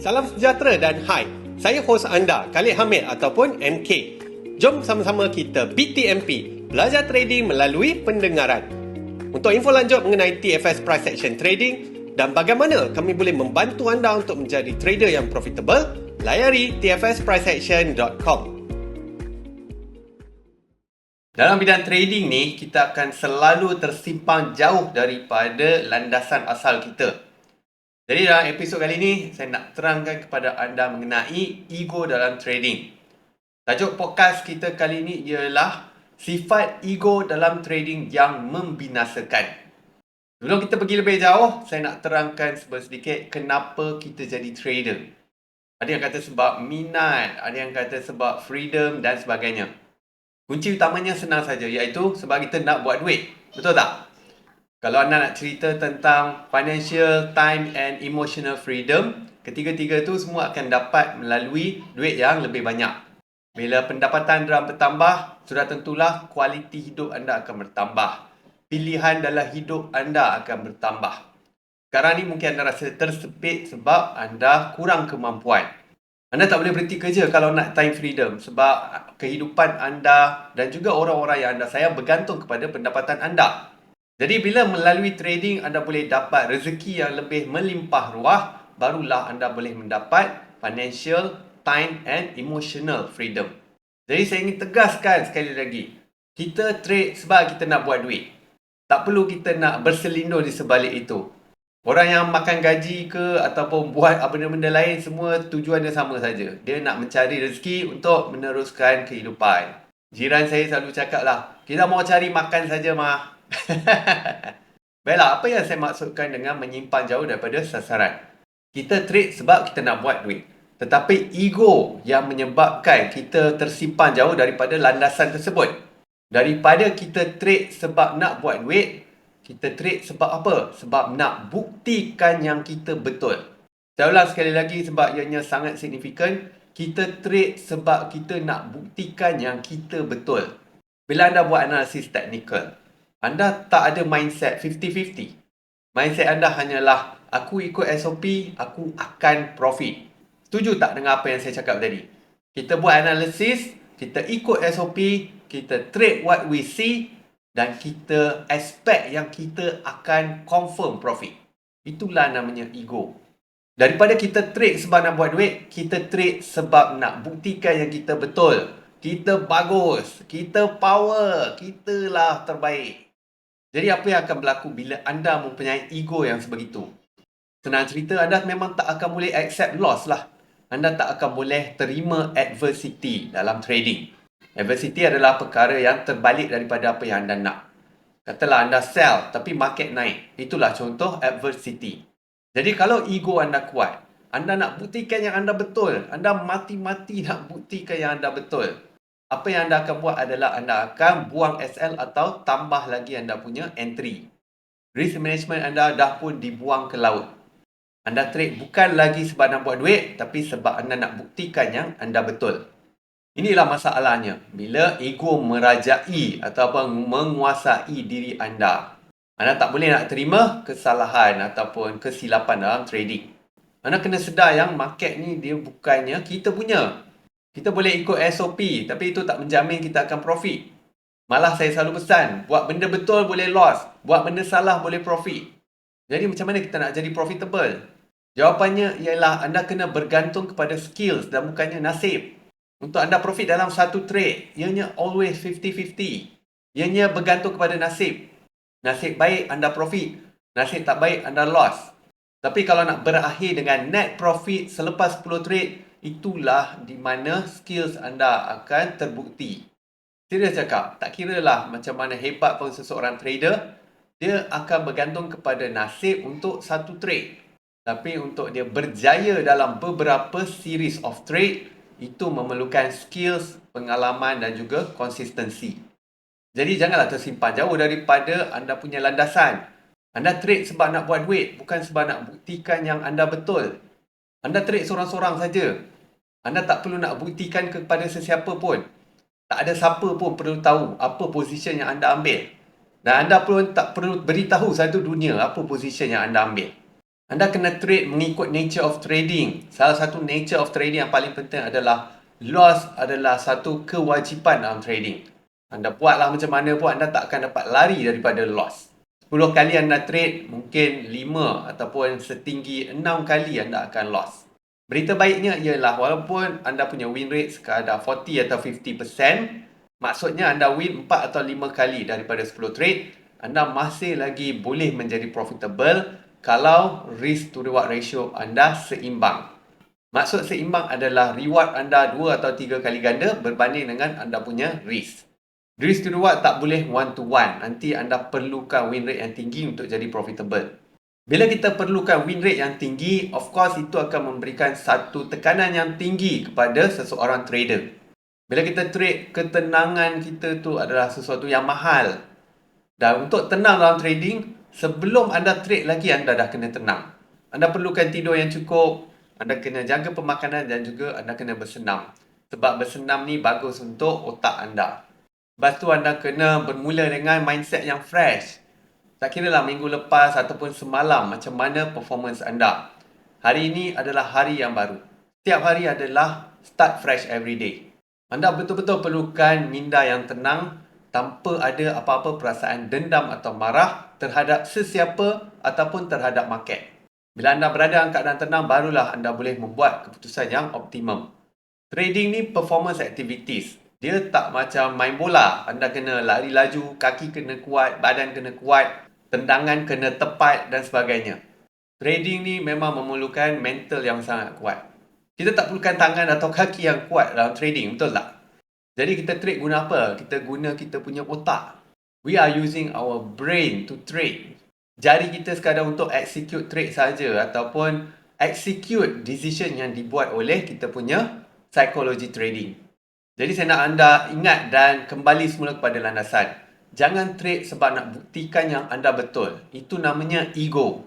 Salam sejahtera dan hai. Saya hos anda, Khalid Hamid ataupun MK. Jom sama-sama kita BTMP, belajar trading melalui pendengaran. Untuk info lanjut mengenai TFS Price Action Trading dan bagaimana kami boleh membantu anda untuk menjadi trader yang profitable, layari tfspriceaction.com. Dalam bidang trading ni, kita akan selalu tersimpang jauh daripada landasan asal kita. Jadi dalam episod kali ini, saya nak terangkan kepada anda mengenai ego dalam trading. Tajuk podcast kita kali ini ialah sifat ego dalam trading yang membinasakan. Sebelum kita pergi lebih jauh, saya nak terangkan sedikit kenapa kita jadi trader. Ada yang kata sebab minat, ada yang kata sebab freedom dan sebagainya. Kunci utamanya senang saja, iaitu sebab kita nak buat duit. Betul tak? Kalau anda nak cerita tentang financial, time and emotional freedom, ketiga-tiga tu semua akan dapat melalui duit yang lebih banyak. Bila pendapatan anda bertambah, sudah tentulah kualiti hidup anda akan bertambah. Pilihan dalam hidup anda akan bertambah. Sekarang ni mungkin anda rasa tersepit sebab anda kurang kemampuan. Anda tak boleh berhenti kerja kalau nak time freedom sebab kehidupan anda dan juga orang-orang yang anda sayang bergantung kepada pendapatan anda. Jadi bila melalui trading anda boleh dapat rezeki yang lebih melimpah ruah, barulah anda boleh mendapat financial, time and emotional freedom. Jadi saya ingin tegaskan sekali lagi, kita trade sebab kita nak buat duit. Tak perlu kita nak berselindung di sebalik itu. Orang yang makan gaji ke ataupun buat benda-benda lain, semua tujuan dia sama saja. Dia nak mencari rezeki untuk meneruskan kehidupan. Jiran saya selalu cakap lah, kita mau cari makan saja mah. Baiklah, apa yang saya maksudkan dengan menyimpang jauh daripada sasaran? Kita trade sebab kita nak buat duit. Tetapi ego yang menyebabkan kita tersimpan jauh daripada landasan tersebut. Daripada kita trade sebab nak buat duit, kita trade sebab apa? Sebab nak buktikan yang kita betul. Saya ulang sekali lagi sebab ianya sangat signifikan. Kita trade sebab kita nak buktikan yang kita betul. Bila anda buat analisis teknikal, anda tak ada mindset 50-50. Mindset anda hanyalah, aku ikut SOP, aku akan profit. Setuju tak dengan apa yang saya cakap tadi? Kita buat analisis, kita ikut SOP, kita trade what we see, dan kita expect yang kita akan confirm profit. Itulah namanya ego. Daripada kita trade sebab nak buat duit, kita trade sebab nak buktikan yang kita betul. Kita bagus, kita power, kita lah terbaik. Jadi apa yang akan berlaku bila anda mempunyai ego yang sebegitu? Senang cerita, anda memang tak akan boleh accept loss lah. Anda tak akan boleh terima adversity dalam trading. Adversity adalah perkara yang terbalik daripada apa yang anda nak. Katalah anda sell tapi market naik. Itulah contoh adversity. Jadi kalau ego anda kuat, anda nak buktikan yang anda betul. Anda mati-mati nak buktikan yang anda betul. Apa yang anda akan buat adalah anda akan buang SL atau tambah lagi anda punya entry. Risk management anda dah pun dibuang ke laut. Anda trade bukan lagi sebab nak buat duit, tapi sebab anda nak buktikan yang anda betul. Inilah masalahnya bila ego merajai ataupun menguasai diri anda. Anda tak boleh nak terima kesalahan ataupun kesilapan dalam trading. Anda kena sedar yang market ni dia bukannya kita punya. Kita boleh ikut SOP tapi itu tak menjamin kita akan profit. Malah saya selalu pesan, buat benda betul boleh loss, buat benda salah boleh profit. Jadi macam mana kita nak jadi profitable? Jawapannya ialah anda kena bergantung kepada skills dan bukannya nasib. Untuk anda profit dalam satu trade, ianya always 50-50. Ianya bergantung kepada nasib. Nasib baik, anda profit. Nasib tak baik, anda loss. Tapi kalau nak berakhir dengan net profit selepas 10 trade, itulah di mana skills anda akan terbukti. Serius cakap, tak kira lah macam mana hebat pun seseorang trader, dia akan bergantung kepada nasib untuk satu trade. Tapi untuk dia berjaya dalam beberapa series of trade, itu memerlukan skills, pengalaman dan juga konsistensi. Jadi janganlah tersimpan jauh daripada anda punya landasan. Anda trade sebab nak buat duit, bukan sebab nak buktikan yang anda betul. Anda trade seorang-seorang saja. Anda tak perlu nak buktikan kepada sesiapa pun. Tak ada siapa pun perlu tahu apa position yang anda ambil. Dan anda pun tak perlu beritahu satu dunia apa position yang anda ambil. Anda kena trade mengikut nature of trading. Salah satu nature of trading yang paling penting adalah loss adalah satu kewajipan dalam trading. Anda buatlah macam mana pun, anda tak akan dapat lari daripada loss. 10 kali anda trade, mungkin 5 ataupun setinggi 6 kali anda akan loss. Berita baiknya ialah walaupun anda punya win rate sekadar 40 atau 50%, maksudnya anda win 4 atau 5 kali daripada 10 trade, anda masih lagi boleh menjadi profitable kalau risk to reward ratio anda seimbang. Maksud seimbang adalah reward anda 2 atau 3 kali ganda berbanding dengan anda punya risk. Risk to reward tak boleh one to one. Nanti anda perlukan win rate yang tinggi untuk jadi profitable. Bila kita perlukan win rate yang tinggi, of course itu akan memberikan satu tekanan yang tinggi kepada seseorang trader. Bila kita trade, ketenangan kita tu adalah sesuatu yang mahal. Dan untuk tenang dalam trading, sebelum anda trade lagi, anda dah kena tenang. Anda perlukan tidur yang cukup, anda kena jaga pemakanan dan juga anda kena bersenam. Sebab bersenam ni bagus untuk otak anda. Lepas tu anda kena bermula dengan mindset yang fresh. Tak kira lah minggu lepas ataupun semalam macam mana performance anda. Hari ini adalah hari yang baru. Setiap hari adalah start fresh every day. Anda betul-betul perlukan minda yang tenang tanpa ada apa-apa perasaan dendam atau marah terhadap sesiapa ataupun terhadap market. Bila anda berada dalam keadaan tenang, barulah anda boleh membuat keputusan yang optimum. Trading ni performance activities. Dia tak macam main bola. Anda kena lari laju, kaki kena kuat, badan kena kuat, tendangan kena tepat dan sebagainya. Trading ni memang memerlukan mental yang sangat kuat. Kita tak perlukan tangan atau kaki yang kuat dalam trading, betul tak? Jadi kita trade guna apa? Kita guna kita punya otak. We are using our brain to trade. Jari kita sekadar untuk execute trade saja ataupun execute decision yang dibuat oleh kita punya psychology trading. Jadi saya nak anda ingat dan kembali semula kepada landasan. Jangan trade sebab nak buktikan yang anda betul. Itu namanya ego.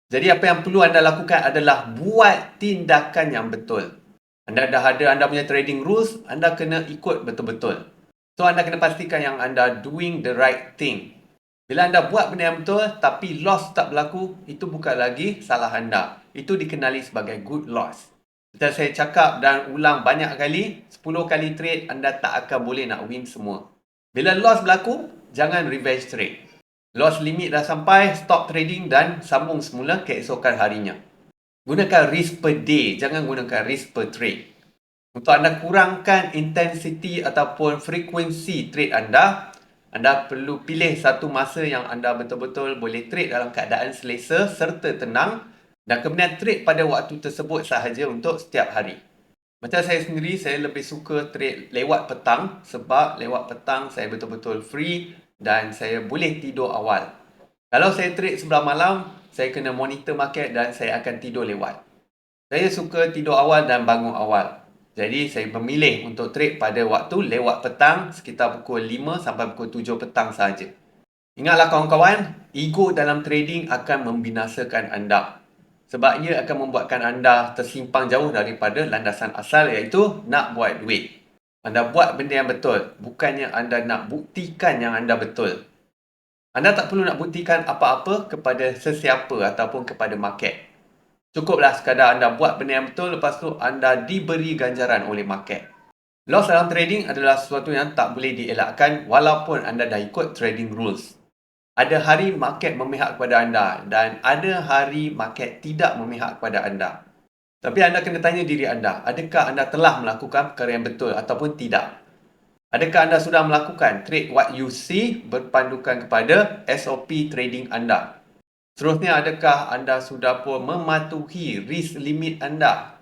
Jadi apa yang perlu anda lakukan adalah buat tindakan yang betul. Anda dah ada anda punya trading rules, anda kena ikut betul-betul. So anda kena pastikan yang anda doing the right thing. Bila anda buat benda yang betul tapi loss tak berlaku, itu bukan lagi salah anda. Itu dikenali sebagai good loss. Macam saya cakap dan ulang banyak kali, 10 kali trade anda tak akan boleh nak win semua. Bila loss berlaku, jangan revenge trade. Loss limit dah sampai, stop trading dan sambung semula keesokan harinya. Gunakan risk per day, jangan gunakan risk per trade. Untuk anda kurangkan intensity ataupun frekuensi trade anda perlu pilih satu masa yang anda betul-betul boleh trade dalam keadaan selesa serta tenang dan kemudian trade pada waktu tersebut sahaja untuk setiap hari. Macam saya sendiri, saya lebih suka trade lewat petang sebab lewat petang saya betul-betul free dan saya boleh tidur awal. Kalau saya trade sebelah malam, saya kena monitor market dan saya akan tidur lewat. Saya suka tidur awal dan bangun awal. Jadi saya memilih untuk trade pada waktu lewat petang sekitar pukul 5 sampai pukul 7 petang sahaja. Ingatlah kawan-kawan, ego dalam trading akan membinasakan anda. Sebab ia akan membuatkan anda tersimpang jauh daripada landasan asal iaitu nak buat duit. Anda buat benda yang betul, bukannya anda nak buktikan yang anda betul. Anda tak perlu nak buktikan apa-apa kepada sesiapa ataupun kepada market. Cukuplah sekadar anda buat benda yang betul, lepas tu anda diberi ganjaran oleh market. Loss dalam trading adalah sesuatu yang tak boleh dielakkan walaupun anda dah ikut trading rules. Ada hari market memihak kepada anda dan ada hari market tidak memihak kepada anda. Tapi anda kena tanya diri anda, adakah anda telah melakukan perkara yang betul ataupun tidak? Adakah anda sudah melakukan trade what you see berpandukan kepada SOP trading anda? Seterusnya, adakah anda sudah pun mematuhi risk limit anda?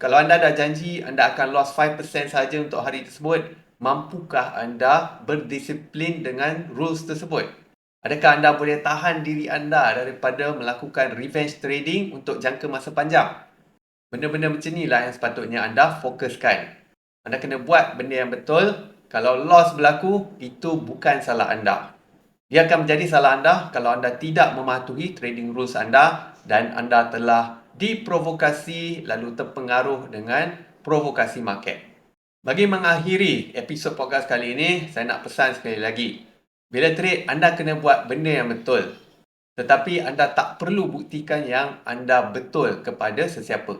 Kalau anda dah janji anda akan loss 5% saja untuk hari tersebut, mampukah anda berdisiplin dengan rules tersebut? Adakah anda boleh tahan diri anda daripada melakukan revenge trading untuk jangka masa panjang? Benda-benda macam inilah yang sepatutnya anda fokuskan. Anda kena buat benda yang betul. Kalau loss berlaku, itu bukan salah anda. Dia akan menjadi salah anda kalau anda tidak mematuhi trading rules anda dan anda telah diprovokasi lalu terpengaruh dengan provokasi market. Bagi mengakhiri episod podcast kali ini, saya nak pesan sekali lagi. Bila trade, anda kena buat benda yang betul. Tetapi anda tak perlu buktikan yang anda betul kepada sesiapa.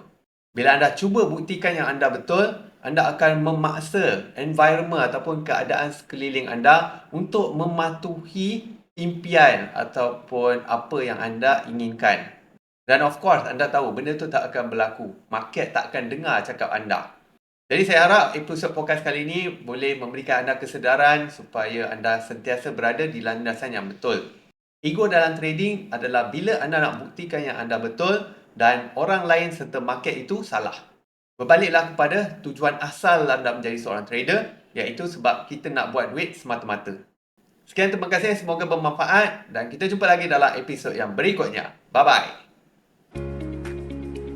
Bila anda cuba buktikan yang anda betul, anda akan memaksa environment ataupun keadaan sekeliling anda untuk mematuhi impian ataupun apa yang anda inginkan. Dan of course, anda tahu benda tu tak akan berlaku. Market tak akan dengar cakap anda. Jadi saya harap episod podcast kali ini boleh memberikan anda kesedaran supaya anda sentiasa berada di landasan yang betul. Ego dalam trading adalah bila anda nak buktikan yang anda betul dan orang lain serta market itu salah. Berbaliklah kepada tujuan asal anda menjadi seorang trader, iaitu sebab kita nak buat duit semata-mata. Sekian, terima kasih, semoga bermanfaat dan kita jumpa lagi dalam episod yang berikutnya. Bye-bye.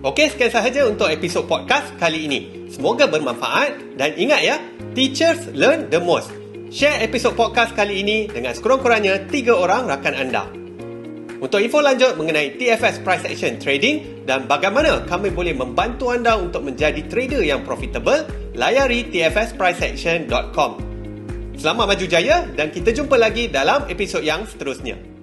Okey, sekian sahaja untuk episod podcast kali ini. Semoga bermanfaat dan ingat ya, teachers learn the most. Share episod podcast kali ini dengan sekurang-kurangnya 3 orang rakan anda. Untuk info lanjut mengenai TFS Price Action Trading dan bagaimana kami boleh membantu anda untuk menjadi trader yang profitable, layari tfspriceaction.com. Selamat maju jaya dan kita jumpa lagi dalam episod yang seterusnya.